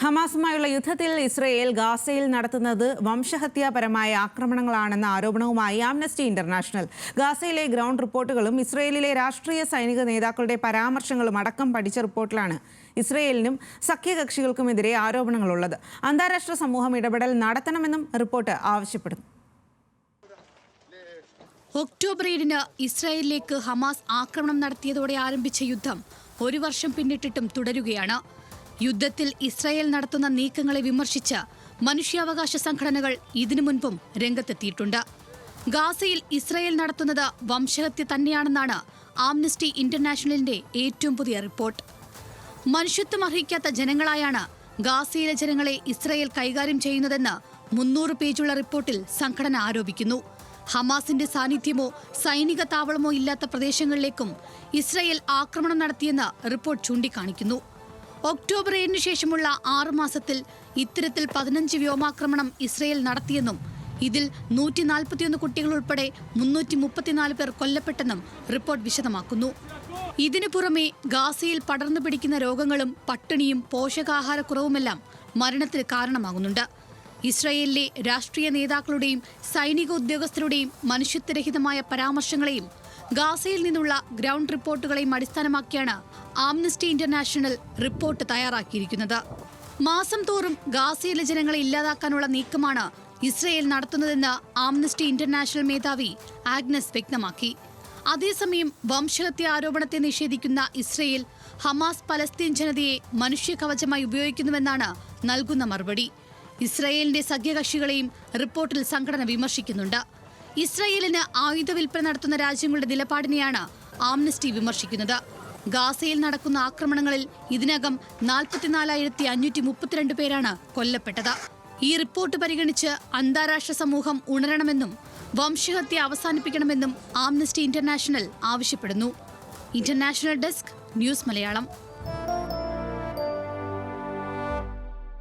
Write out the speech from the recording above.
ഹമാസുമായുള്ള യുദ്ധത്തിൽ ഇസ്രയേൽ ഗാസയിൽ നടത്തുന്നത് വംശഹത്യാപരമായ ആക്രമണങ്ങളാണെന്ന ആരോപണവുമായി ആംനസ്റ്റി ഇന്റർനാഷണൽ. ഗാസയിലെ ഗ്രൗണ്ട് റിപ്പോർട്ടുകളും ഇസ്രയേലിലെ രാഷ്ട്രീയ സൈനിക നേതാക്കളുടെ പരാമർശങ്ങളും അടക്കം പഠിച്ച റിപ്പോർട്ടിലാണ് ഇസ്രയേലിനും സഖ്യകക്ഷികൾക്കുമെതിരെ ആരോപണങ്ങളുള്ളത്. അന്താരാഷ്ട്ര സമൂഹം ഇടപെടൽ നടത്തണമെന്നും റിപ്പോർട്ട് ആവശ്യപ്പെടുന്നു. ഒക്ടോബർ 7-ന് ഇസ്രായേലിലേക്ക് ഹമാസ് ആക്രമണം നടത്തിയതോടെ ആരംഭിച്ച യുദ്ധം ഒരു വർഷം പിന്നിട്ടിട്ടും തുടരുകയാണ്. യുദ്ധത്തിൽ ഇസ്രായേൽ നടത്തുന്ന നീക്കങ്ങളെ വിമർശിച്ച് മനുഷ്യാവകാശ സംഘടനകൾ ഇതിനു മുൻപും രംഗത്തെത്തിയിട്ടുണ്ട്. ഗാസയിൽ ഇസ്രായേൽ നടത്തുന്നത് വംശഹത്യ തന്നെയാണെന്നാണ് ആംനസ്റ്റി ഇന്റർനാഷണലിന്റെ ഏറ്റവും പുതിയ റിപ്പോർട്ട്. മനുഷ്യത്വം അർഹിക്കാത്ത ജനങ്ങളായാണ് ഗാസയിലെ ജനങ്ങളെ ഇസ്രായേൽ കൈകാര്യം ചെയ്യുന്നതെന്ന് 300 പേജുള്ള റിപ്പോർട്ടിൽ സംഘടന ആരോപിക്കുന്നു. ഹമാസിന്റെ സാന്നിധ്യമോ സൈനിക താവളമോ ഇല്ലാത്ത പ്രദേശങ്ങളിലേക്കും ഇസ്രായേൽ ആക്രമണം നടത്തിയെന്ന് റിപ്പോർട്ട് ചൂണ്ടിക്കാണിക്കുന്നു. ഒക്ടോബർ 7-ന് ശേഷമുള്ള 6 മാസത്തിൽ ഇത്തരത്തിൽ 15 വ്യോമാക്രമണം ഇസ്രായേൽ നടത്തിയെന്നും ഇതിൽ 141 കുട്ടികൾ ഉൾപ്പെടെ 334 പേർ കൊല്ലപ്പെട്ടെന്നും റിപ്പോർട്ട് വിശദമാക്കുന്നു. ഇതിനു പുറമെ ഗാസയിൽ പടർന്നു പിടിക്കുന്ന രോഗങ്ങളും പട്ടിണിയും പോഷകാഹാരക്കുറവുമെല്ലാം മരണത്തിന് കാരണമാകുന്നുണ്ട്. ഇസ്രായേലിലെ രാഷ്ട്രീയ നേതാക്കളുടെയും സൈനിക ഉദ്യോഗസ്ഥരുടെയും മനുഷ്യത്വരഹിതമായ പരാമർശങ്ങളെയും ഗാസയിൽ നിന്നുള്ള ഗ്രൗണ്ട് റിപ്പോർട്ടുകളെയും അടിസ്ഥാനമാക്കിയാണ് ആംനസ്റ്റി ഇന്റർനാഷണൽ റിപ്പോർട്ട് തയ്യാറാക്കിയിരിക്കുന്നത്. മാസം തോറും ഗാസയിലെ ജനങ്ങളെ ഇല്ലാതാക്കാനുള്ള നീക്കമാണ് ഇസ്രായേൽ നടത്തുന്നതെന്ന് ആംനസ്റ്റി ഇന്റർനാഷണൽ മേധാവി ആഗ്നസ് വ്യക്തമാക്കി. അതേസമയം വംശഹത്യ ആരോപണത്തെ നിഷേധിക്കുന്ന ഇസ്രായേൽ ഹമാസ് പലസ്തീൻ ജനതയെ മനുഷ്യ കവചമായി ഉപയോഗിക്കുന്നുവെന്നാണ് നൽകുന്ന മറുപടി. ഇസ്രായേലിന്റെ സഖ്യകക്ഷികളെയും റിപ്പോർട്ടിൽ സംഘടന വിമർശിക്കുന്നുണ്ട്. ഇസ്രായേലിന് ആയുധ വിൽപ്പന നടത്തുന്ന രാജ്യങ്ങളുടെ നിലപാടിനെയാണ് ആംനസ്റ്റി വിമർശിക്കുന്നത്. ഗാസയിൽ നടക്കുന്ന ആക്രമണങ്ങളിൽ ഇതിനകം 44,532 പേരാണ് കൊല്ലപ്പെട്ടത്. ഈ റിപ്പോർട്ട് പരിഗണിച്ച് അന്താരാഷ്ട്ര സമൂഹം ഉണരണമെന്നും വംശഹത്യ അവസാനിപ്പിക്കണമെന്നും ആംനസ്റ്റി ഇന്റർനാഷണൽ ആവശ്യപ്പെടുന്നു. International desk, news Malayalam.